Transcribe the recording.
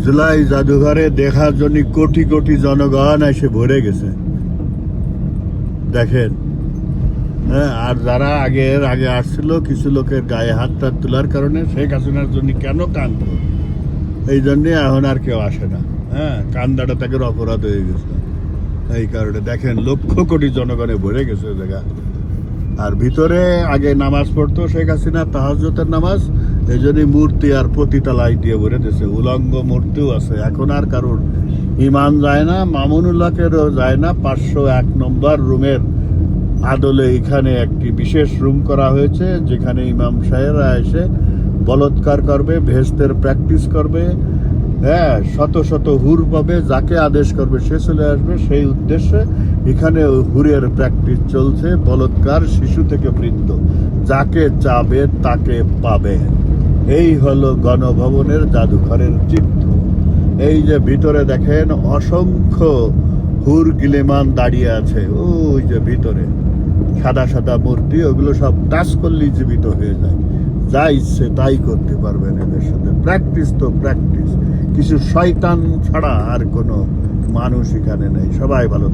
জুলাই জাদুঘরে দেখার জন্য কোটি কোটি জনগণ এসে ভরে গেছে দেখেন। হ্যাঁ, আর যারা আগে আসছিল কিছু লোকের গায়ে হাতটা তোলার কারণে শেখ হাসিনার জন্য কেন কাঁদল, এই জন্যে এখন আর কেউ আসে না। হ্যাঁ, কান্দাটা তাকে অপরাধ হয়ে গেছে। এই কারণে দেখেন লক্ষ কোটি জনগণে ভরে গেছে ওই জায়গা। আর ভিতরে আগে নামাজ পড়তো শেখ হাসিনা, তাহাজ্জুদের নামাজ, এই জন্যই মূর্তি আর প্রতিটা দিয়ে ভরে দিয়েছে। উলঙ্গ মূর্তিও আছে। এখন আর কারোর ইমান যায় না, মামুনুল্লাহকেরও যায় না। 501 নম্বর রুমের আদলে এখানে একটি বিশেষ রুম করা হয়েছে, যেখানে ইমাম সাহেবরা এসে বলৎকার করবে, ভেস্তের প্র্যাকটিস করবে। হ্যাঁ, শত শত হুর পাবে, যাকে আদেশ করবে সে চলে আসবে। সেই উদ্দেশ্যে এখানে হুরের প্র্যাকটিস চলছে। বলৎকার শিশু থেকে বৃদ্ধ, যাকে চাবে তাকে পাবে। এই হলো গণভবনের জাদুঘরের চিত্র। এই যে ভিতরে দেখেন অসংখ্য হুর গিলেমান দাঁড়িয়ে আছে। ওই যে ভিতরে সাদা সাদা মূর্তি, ওগুলো সব টাচ করলেই জীবিত হয়ে যায়। যা ইচ্ছে তাই করতে পারবেন এদের সাথে। প্র্যাকটিস তো প্র্যাকটিস, কিছু শয়তান ছাড়া আর কোনো মানুষ এখানে নেই। সবাই ভালো থাকে।